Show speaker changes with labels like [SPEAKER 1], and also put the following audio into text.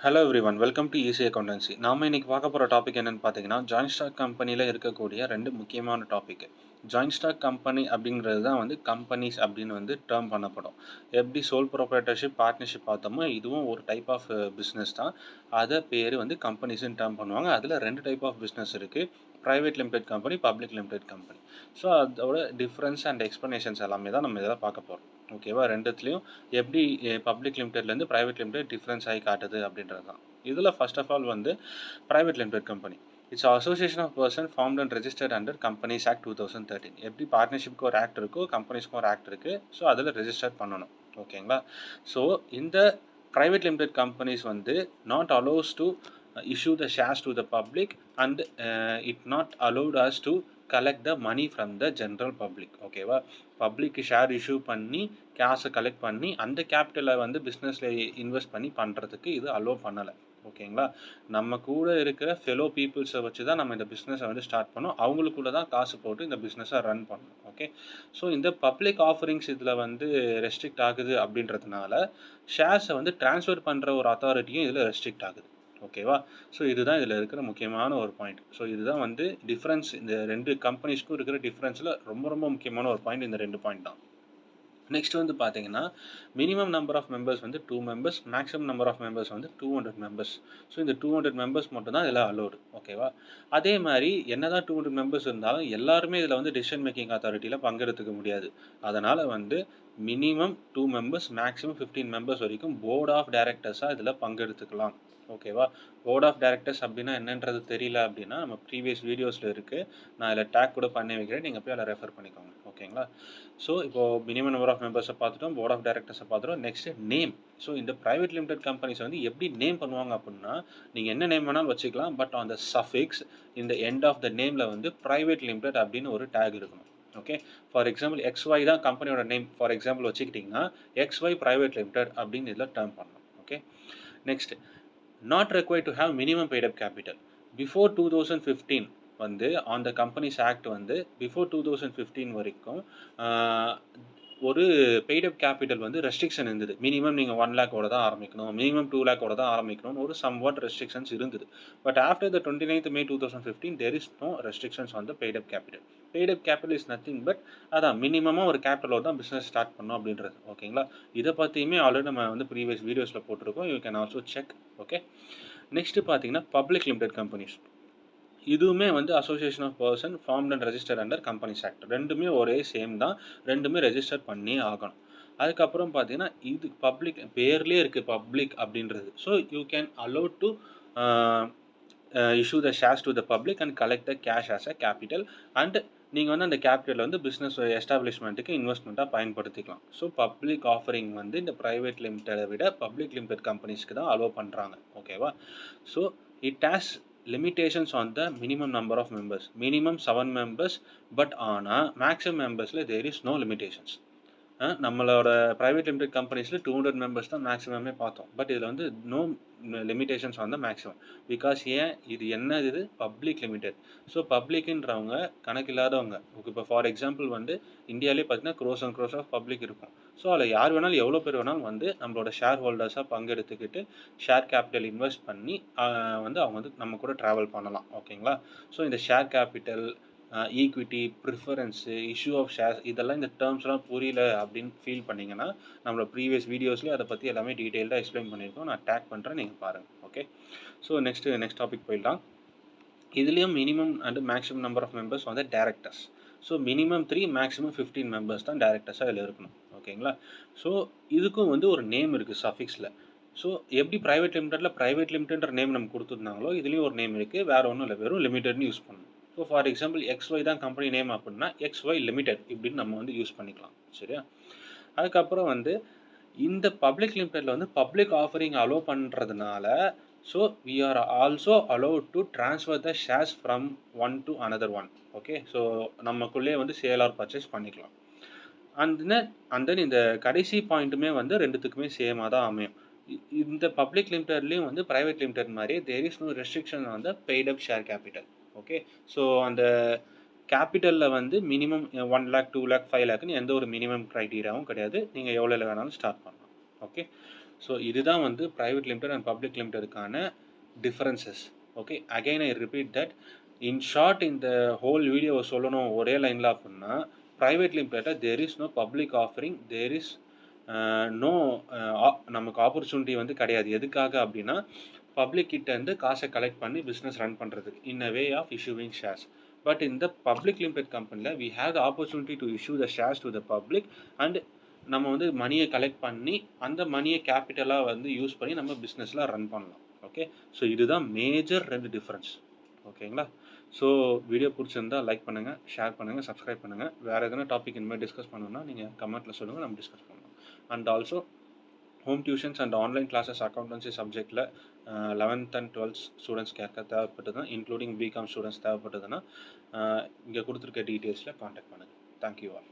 [SPEAKER 1] Hello everyone, welcome to easy accountancy. நாம இன்னைக்கு பார்க்க போகிற டாபிக் என்னன்னு பார்த்தீங்கன்னா, ஜாயிண்ட் ஸ்டாக் கம்பெனியில் இருக்கக்கூடிய ரெண்டு முக்கியமான டாபிக். ஜாயிண்ட் ஸ்டாக் கம்பெனி அப்படிங்கிறது தான் வந்து கம்பெனிஸ் அப்படின்னு வந்து டேர்ம் பண்ணப்படும். எப்படி சோல் ப்ரொப்ரைட்டர்ஷிப், பார்ட்னர்ஷிப் பார்த்தோமோ, இதுவும் ஒரு டைப் ஆஃப் பிஸ்னஸ் தான். அதை பேர் வந்து கம்பெனிஸ்ன்னு டேர்ம் பண்ணுவாங்க. அதில் ரெண்டு டைப் ஆஃப் பிஸ்னஸ் இருக்குது. Private limited company, public limited company. So அதோட டிஃப்ரென்ஸ் அண்ட் எக்ஸ்ப்ளனேஷன்ஸ் எல்லாமே தான் நம்ம இதில் பார்க்க போகிறோம். ஓகேவா? ரெண்டுத்துலேயும் எப்படி பப்ளிக் லிமிடெட்லேருந்து ப்ரைவேட் லிமிடெட் டிஃப்ரென்ஸ் ஆகி காட்டுது அப்படின்றது தான். இதில் ஃபர்ஸ்ட் ஆஃப் ஆல் வந்து private limited company. Its association of person formed and registered under companies act 2013. எப்படி பார்ட்னர்ஷிப்க்கு ஒரு ஆக்ட் இருக்கோ, கம்பெனிஸ்க்கும் ஒரு ஆக்ட் இருக்குது. ஸோ அதில் ரெஜிஸ்டர் பண்ணணும். ஓகேங்களா? ஸோ இந்த private limited companies வந்து not allows to issue the shares to the public and it not allowed us to collect the money from the general public. ஓகேவா? பப்ளிக் ஷேர் இஷ்யூ பண்ணி கேஷை collect பண்ணி அந்த கேபிட்டலை வந்து பிஸ்னஸில் இன்வெஸ்ட் பண்ணி பண்ணுறதுக்கு இது அலோவ் பண்ணலை. ஓகேங்களா? நம்ம கூட இருக்கிற ஃபெலோ பீப்புள்ஸை வச்சு தான் நம்ம இந்த பிஸ்னஸை வந்து ஸ்டார்ட் பண்ணோம். அவங்களுக்குள்ள தான் காசு போட்டு இந்த பிஸ்னஸை ரன் பண்ணணும். ஓகே, ஸோ இந்த பப்ளிக் ஆஃபரிங்ஸ் இதில் வந்து ரெஸ்ட்ரிக்ட் ஆகுது அப்படின்றதுனால ஷேர்ஸை வந்து ட்ரான்ஸ்ஃபர் பண்ணுற ஒரு அத்தாரிட்டியும் இதில் ரெஸ்ட்ரிக்ட் ஆகுது. ஓகேவா? ஸோ இதுதான் இதில் இருக்கிற முக்கியமான ஒரு பாயிண்ட். ஸோ இதுதான் வந்து டிஃப்ரென்ஸ். இந்த ரெண்டு கம்பெனிஸ்க்கும் இருக்கிற டிஃப்ரென்ஸில் ரொம்ப ரொம்ப முக்கியமான ஒரு பாயிண்ட் இந்த ரெண்டு பாயிண்ட் தான். நெக்ஸ்ட் வந்து பார்த்தீங்கன்னா, மினிமம் நம்பர் ஆஃப் மெம்பர்ஸ் வந்து 2 members, maximum number of members வந்து 200 மெம்பர்ஸ். ஸோ இந்த 200 மெம்பர்ஸ் மட்டும் தான் இதில் அலோடு. ஓகேவா? அதே மாதிரி என்னதான் 200 மெம்பர்ஸ் இருந்தாலும் எல்லாருமே இதில் வந்து டிசிஷன் மேக்கிங் அத்தாரிட்டியில் பங்கெடுத்துக்க முடியாது. அதனால் வந்து மினிமம் 2 மெம்பர்ஸ், மேக்ஸிமம் 15 மெம்பர்ஸ் வரைக்கும் போர்ட் ஆஃப் டைரக்டர்ஸாக இதில் பங்கெடுத்துக்கலாம். ஓகேவா? போர்ட் ஆஃப் டைரக்டர்ஸ் அப்படின்னா என்னன்றது தெரியல அப்படின்னா நம்ம ப்ரீவியஸ் வீடியோஸில் இருக்குது. நான் இதில் டேக் கூட பண்ணி வைக்கிறேன். நீங்கள் போய் அதில் ரெஃபர் பண்ணிக்கோங்க. ஓகேங்களா? ஸோ இப்போது மினிமம் நம்பர் ஆஃப் மெம்பர்ஸை பார்த்துட்டோம், போர்ட் ஆஃப் டைரக்டர்ஸை பார்த்துட்டோம். Next name. ஸோ இந்த ப்ரைவேட் லிமிடெட் கம்பெனிஸ் வந்து எப்படி நேம் பண்ணுவாங்க அப்படின்னா, நீங்கள் என்ன நேம் வேணாலும் வச்சுக்கலாம். பட் ஆன் த சஃபிக்ஸ் இந்த எண்ட் ஆஃப் த நேமில் வந்து ப்ரைவேட் லிமிடெட் அப்படின்னு ஒரு டேக் இருக்கணும். ஓகே, ஃபார் எக்ஸாம்பிள் XY தான் கம்பெனியோட நேம் ஃபார் எக்ஸாம்பிள் வச்சுக்கிட்டிங்கன்னா XY ப்ரைவேட் லிமிடெட் அப்படின்னு இதில் டேர்ம் பண்ணணும். Okay, next not required to have minimum paid up capital. Before 2015 வந்து ஆன் த கம்பெனிஸ் ஆக்ட் வந்து பிஃபோர் 2015 வரைக்கும் ஒரு பெய்ட் அப் கேபிட்டல் வந்து ரெஸ்ட்ரிக்ஷன் இருந்தது. மினிமம் நீங்கள் 1 லேக்கோட தான் ஆரம்பிக்கணும், மினிமம் 2 லேக்கோட தான் ஆரம்பிக்கணும்னு ஒரு சம்வாட் ரெஸ்ட்ரிக்ஷன்ஸ் இருந்தது. But after the 29th May 2015 there is no restrictions on the paid up capital. Paid up capital is nothing but அதான் மினிமமாக ஒரு கேபிட்டலோட தான் பிஸ்னஸ் ஸ்டார்ட் பண்ணணும் அப்படின்றது. ஓகேங்களா? இதை பற்றியுமே ஆல்ரெடி நம்ம வந்து ப்ரீவியஸ் வீடியோஸில் போட்டிருக்கோம். You can also check. Okay, next பார்த்தீங்கன்னா பப்ளிக் லிமிடெட் கம்பெனிஸ். இதுவுமே வந்து association of person formed and registered under companies act. ரெண்டுமே ஒரே சேம் தான். ரெண்டுமே ரெஜிஸ்டர் பண்ணி ஆகணும். அதுக்கப்புறம் பார்த்தீங்கன்னா இது பப்ளிக் பேர்லேயே இருக்குது பப்ளிக் அப்படின்றது. So you can allow to issue the shares to the public and collect the cash as a capital. And நீங்கள் வந்து அந்த கேபிட்டலில் வந்து பிஸ்னஸ் எஸ்டாப்ளிஷ்மெண்ட்டுக்கு இன்வெஸ்ட்மெண்ட்டாக பயன்படுத்திக்கலாம். ஸோ பப்ளிக் ஆஃபரிங் வந்து இந்த ப்ரைவேட் லிமிட்டடை விட பப்ளிக் லிமிடெட் கம்பெனிஸ்க்கு தான் அலோவ் பண்ணுறாங்க. ஓகேவா? So it has limitations on the minimum number of members. Minimum 7 members, but ஆனால் maximum members there is no limitations. நம்மளோட ப்ரைவேட் லிமிடெட் கம்பெனிஸில் 200 மெம்பர்ஸ் தான் மேக்ஸிமமே பார்த்தோம். பட் இதில் வந்து no limitations on the maximum. Because ஏன் இது என்ன, இது பப்ளிக் லிமிடெட். ஸோ பப்ளிக்ன்றவங்க கணக்கு இல்லாதவங்க. இப்போ ஃபார் எக்ஸாம்பிள் வந்து இந்தியாவிலே பார்த்தீங்கன்னா crores and crores of public இருக்கும். ஸோ அதில் யார் வேணாலும் எவ்வளோ பேர் வேணாலும் வந்து நம்மளோட ஷேர் ஹோல்டர்ஸாக பங்கெடுத்துக்கிட்டு ஷேர் கேபிட்டல் இன்வெஸ்ட் பண்ணி வந்து அவங்க வந்து நம்ம கூட ட்ராவல் பண்ணலாம். ஓகேங்களா? ஸோ இந்த share capital, equity, preference, issue of shares இதெல்லாம் இந்த டேர்ம்ஸ்லாம் புரியல அப்படின்னு ஃபீல் பண்ணிங்கன்னா நம்மளோட ப்ரீவியஸ் வீடியோஸ்லேயே அதை பற்றி எல்லாமே டீட்டெயில்டாக எக்ஸ்பிளைன் பண்ணியிருக்கோம். நான் டேக் பண்ணுறேன், நீங்கள் பாருங்கள். ஓகே, ஸோ நெக்ஸ்ட் டாபிக் போயிடலாம். இதுலேயும் minimum and maximum number of members வந்து directors. So minimum 3, maximum 15 members தான் டேரக்டர்ஸாக இதில் இருக்கணும். ஓகேங்களா? ஸோ இதுக்கும் வந்து ஒரு நேம் இருக்குது சஃபிக்ஸில். ஸோ எப்படி ப்ரைவேட் லிமிடெட்டில் ப்ரைவேட் லிமிடெட்ன்ற நேம் நம்ம கொடுத்துருந்தாங்களோ இதுலேயும் ஒரு நேம் இருக்குது. வேறு ஒன்றும் இல்லை, வெறும் லிமிடெட்னு யூஸ் பண்ணணும். ஸோ ஃபார் எக்ஸாம்பிள் XY தான் கம்பெனி நேம் அப்படின்னா XY லிமிடெட் இப்படின்னு நம்ம வந்து யூஸ் பண்ணிக்கலாம். சரியா? அதுக்கப்புறம் வந்து இந்த பப்ளிக் லிமிடெட்டில் வந்து பப்ளிக் ஆஃபரிங் அலோவ் பண்ணுறதுனால so we are also allow to transfer the shares from one to another one. Okay, so நமக்குள்ளே வந்து சேல் ஆர் பர்ச்சேஸ் பண்ணிக்கலாம். அண்ட் தென் இந்த கடைசி பாயிண்ட்டுமே வந்து ரெண்டுத்துக்குமே சேமாக தான் அமையும். இந்த பப்ளிக் லிமிடெட்லேயும் வந்து ப்ரைவேட் லிமிடெட் மாதிரியே there is no restriction on the paid up share capital. Okay, so அந்த கேபிட்டலில் வந்து மினிமம் 1 லேக், 2 லேக், 5 லேக்னு எந்த ஒரு மினிமம் க்ரைட்டீரியாவும் கிடையாது. நீங்கள் எவ்வளோ வேணாலும் ஸ்டார்ட் பண்ணலாம். ஓகே, ஸோ இதுதான் வந்து பிரைவேட் லிமிடெட் அண்ட் பப்ளிக் லிமிடெடுக்கான differences. Okay, again I repeat that. In short இந்த ஹோல் வீடியோவை சொல்லணும் ஒரே லைனில் அப்படின்னா, private limited there is no public offering, there is no நமக்கு ஆப்பர்ச்சுனிட்டி வந்து கிடையாது. எதுக்காக அப்படின்னா, பப்ளிக் கிட்ட இருந்து காசை கலெக்ட் பண்ணி பிஸ்னஸ் ரன் பண்ணுறதுக்கு in a way of issuing shares. But இந்த பப்ளிக் லிமிடெட் கம்பெனியில் we have the opportunity to issue the shares to the public and நம்ம வந்து மணியை கலெக்ட் பண்ணி அந்த மணியை கேபிட்டலாக வந்து யூஸ் பண்ணி நம்ம பிஸ்னஸில் ரன் பண்ணலாம். ஓகே, ஸோ இதுதான் மேஜர் 2 டிஃப்ரென்ஸ். ஓகேங்களா? ஸோ வீடியோ பிடிச்சிருந்தா லைக் பண்ணுங்கள், ஷேர் பண்ணுங்கள், சப்ஸ்கிரைப் பண்ணுங்கள். வேறு எதனா டாபிக் இனிமேல் டிஸ்கஸ் பண்ணணும்னா நீங்கள் கமெண்ட்டில் சொல்லுங்கள், நம்ம டிஸ்கஸ் பண்ணலாம். And also home tuitions and online classes accountancy சப்ஜெக்டில் 11th அண்ட் 12th ஸ்டூடெண்ட்ஸ் கேட்க தேவைப்பட்டதுன்னா, இன்க்ளூடிங் பிகாம் ஸ்டூடெண்ட்ஸ் தேவைப்பட்டதுன்னா இங்கே கொடுத்துருக்க டீட்டெயில்ஸில் காண்டாக்ட் பண்ணுங்கள். Thank you all.